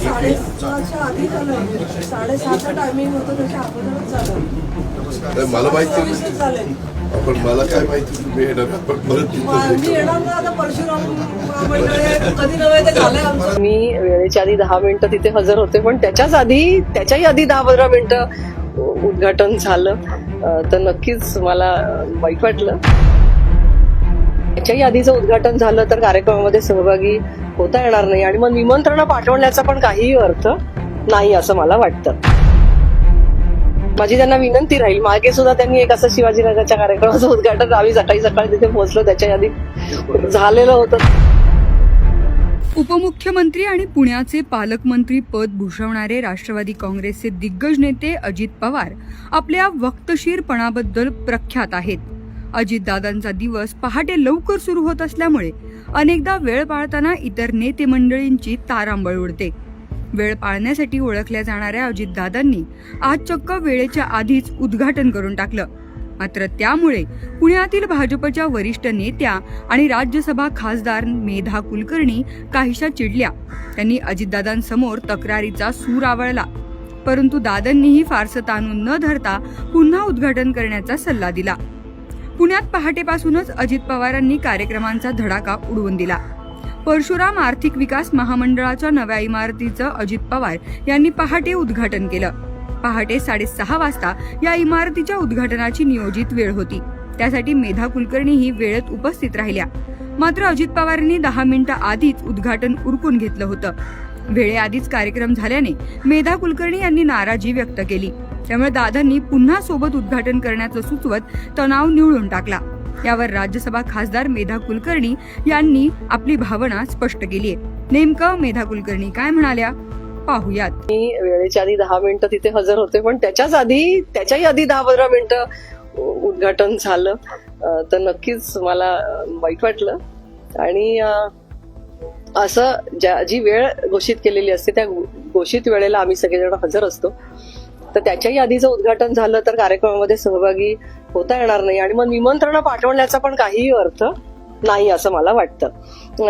साडेसहाच्या आधी झालं, 6:30चं टायमिंग होतं, त्याच्या अगोदरच झालं. मला माहिती झाले. पण मला काय माहिती तुम्ही येणार पण परत मी येणार ना आता परशुराम मंडळ कधी नव्हे ते झालंय आमचं. मी वेळेच्या आधी 10 मिनिटं तिथे हजर होते, पण त्याच्याही आधी 10-15 मिनिटं उद्घाटन झालं तर नक्कीच मला वाईट वाटलं. त्याच्याही आधीचं उद्घाटन झालं तर कार्यक्रमामध्ये सहभागी होता येणार नाही आणि मग निमंत्रण पाठवण्याचा पण काहीही अर्थ नाही असं मला वाटतं. माझी त्यांना विनंती राहील, मागे सुद्धा त्यांनी एक असं शिवाजीनगरच्या कार्यक्रमाचं उद्घाटन आम्ही सकाळी तिथे पोहोचलो त्याच्या आधी झालेलं होतं. उपमुख्यमंत्री आणि पुण्याचे पालकमंत्री पद भूषवणारे राष्ट्रवादी काँग्रेसचे दिग्गज नेते अजित पवार आपल्या वक्तशीरपणाबद्दल प्रख्यात आहेत. अजितदादांचा दिवस पहाटे लवकर सुरू होत असल्यामुळे अनेकदा वेळ पाळताना इतर नेते मंडळींची तारांबळ उडते. वेळ पाळण्यासाठी ओळखल्या जाणाऱ्या अजितदादांनी आज चक्क वेळेच्या आधीच उद्घाटन करून टाकलं. मात्र त्यामुळे पुण्यातील भाजपच्या वरिष्ठ नेत्या आणि राज्यसभा खासदार मेधा कुलकर्णी काहीशा चिडल्या. त्यांनी अजितदादांसमोर तक्रारीचा सूर आवळला, परंतु दादांनीही फारसं ताणून न धरता पुन्हा उद्घाटन करण्याचा सल्ला दिला. पुण्यात पहाटेपासूनच अजित पवारांनी कार्यक्रमांचा धडाका उडवून दिला. परशुराम आर्थिक विकास महामंडळाच्या नव्या इमारतीचं अजित पवार यांनी पहाटे उद्घाटन केलं. पहाटे 6:30 वाजता या इमारतीच्या उद्घाटनाची नियोजित वेळ होती. त्यासाठी मेधा कुलकर्णी ही वेळेत उपस्थित राहिल्या. मात्र अजित पवारांनी 10 मिनिटं आधीच उद्घाटन उरकून घेतलं होतं. वेळेआधीच कार्यक्रम झाल्याने मेधा कुलकर्णी यांनी नाराजी व्यक्त केली. त्यामुळे दादांनी पुन्हा सोबत उद्घाटन करण्याचं सुचवत तणाव निवळून टाकला. यावर राज्यसभा खासदार मेधा कुलकर्णी यांनी आपली भावना स्पष्ट केली आहे. नेमकं मेधा कुलकर्णी काय म्हणाल्या पाहूयात. मी वेळेच्या आधी 10 मिनिटं तिथे हजर होते, पण त्याच्याही आधी 10-15 मिनिटं उद्घाटन झालं तर नक्कीच मला वाईट वाटलं. आणि असं जी वेळ घोषित केलेली असते त्या घोषित वेळेला आम्ही सगळेजण हजर असतो, तर त्याच्याही आधीचं उद्घाटन झालं तर कार्यक्रमामध्ये सहभागी होता येणार नाही आणि मग निमंत्रण पाठवण्याचा पण काहीही अर्थ नाही असं मला वाटतं.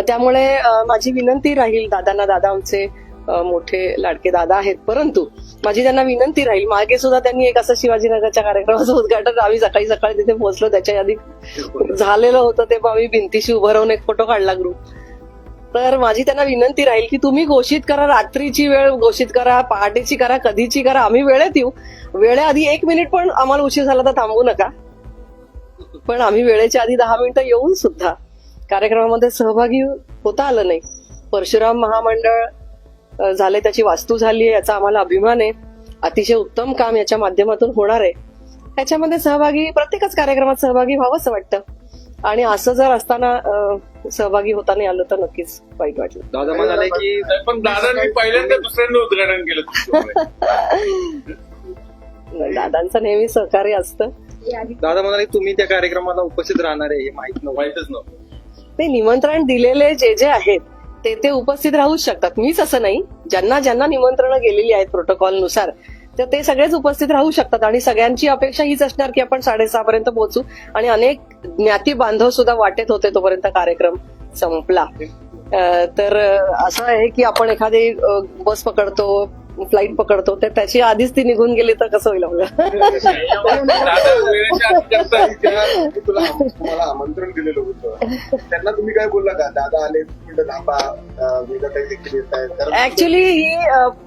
त्यामुळे माझी विनंती राहील दादांना, दादा आमचे मोठे लाडके दादा आहेत, परंतु माझी त्यांना विनंती राहील, मागे सुद्धा त्यांनी एक असं शिवाजीनगरच्या कार्यक्रमाचं उद्घाटन आम्ही सकाळी तिथे पोहोचलो त्याच्या आधी झालेलं होतं, ते आम्ही भिंतीशी उभं राहून एक फोटो काढला ग्रुप. तर माझी त्यांना विनंती राहील की तुम्ही घोषित करा, रात्रीची वेळ घोषित करा, पहाटेची करा, कधीची करा, आम्ही वेळेत येऊ. वेळेआधी 1 मिनिट पण आम्हाला उशीर झाला तर थांबू नका, पण आम्ही वेळेच्या आधी 10 मिनिटं येऊन सुद्धा कार्यक्रमामध्ये सहभागी होता आलं नाही. परशुराम महामंडळ झाले, त्याची वास्तू झाली आहे, याचा आम्हाला अभिमान आहे. अतिशय उत्तम काम याच्या माध्यमातून होणार आहे. त्याच्यामध्ये प्रत्येकच कार्यक्रमात सहभागी व्हावं असं वाटतं आणि असं जर असताना सहभागी होता नाही आलं तर नक्कीच वाईट वाटलं. दादा म्हणाले की पण दादांनी पहिल्यांदा दुसऱ्यांदा उद्घाटन केलं. दादांचं नेहमी सहकार्य असतं. दादा म्हणाले तुम्ही त्या कार्यक्रमाला उपस्थित राहणार आहे हे माहितच नव्हतं. ते निमंत्रण दिलेले जे आहेत ते उपस्थित राहूच शकतात. मीच असं नाही, ज्यांना निमंत्रण गेलेली आहेत प्रोटोकॉलनुसार तर ते सगळेच उपस्थित राहू शकतात. आणि सगळ्यांची अपेक्षा हीच असणार की आपण 6:30 पर्यंत पोहोचू आणि अनेक ज्ञाती बांधव सुद्धा वाटेत होते तोपर्यंत कार्यक्रम संपला. तर असं आहे की आपण एखादी बस पकडतो, फ्लाईट पकडतो, तर त्याची आधीच ती निघून गेली तर कसं होईल तुम्हाला आमंत्रण दिलेलं होतं, त्यांना तुम्ही काय बोलला का? दादा आले थांबा, ऍक्च्युली ही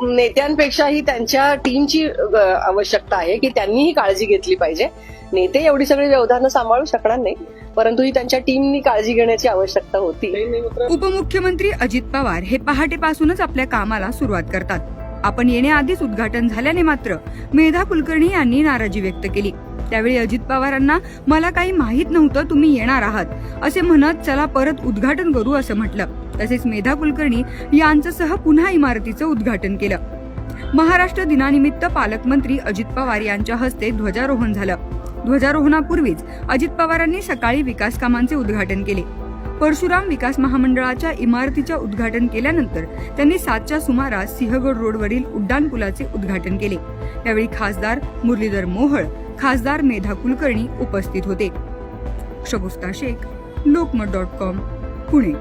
नेत्यांपेक्षाही त्यांच्या टीमची आवश्यकता आहे की त्यांनीही काळजी घेतली पाहिजे. नेते एवढी सगळी व्यवधानं सांभाळू शकणार नाही, परंतु ही त्यांच्या टीमनी काळजी घेण्याची आवश्यकता होती. उपमुख्यमंत्री अजित पवार हे पहाटेपासूनच आपल्या कामाला सुरुवात करतात. आपण येण्याआधीच उद्घाटन झाल्याने मात्र मेधा कुलकर्णी यांनी नाराजी व्यक्त केली. त्यावेळी अजित पवारांना मला काही माहीत नव्हतं तुम्ही येणार आहात असे म्हणत चला परत उद्घाटन करू असं म्हटलं. तसेच मेधा कुलकर्णी यांच्यासह पुन्हा इमारतीचं उद्घाटन केलं. महाराष्ट्र दिनानिमित्त पालकमंत्री अजित पवार यांच्या हस्ते ध्वजारोहण झालं. ध्वजारोहणापूर्वीच अजित पवारांनी सकाळी विकास कामांचे उद्घाटन केले. परशुराम विकास महामंडळाच्या इमारतीच्या उद्घाटन केल्यानंतर त्यांनी 7च्या सुमारास सिंहगड रोडवरील उड्डाणपुलाचे उद्घाटन केले. यावेळी खासदार मुरलीधर मोहोळ, खासदार मेधा कुलकर्णी उपस्थित होते. शगुफ्ता शेख, लोकमत.com, पुणे.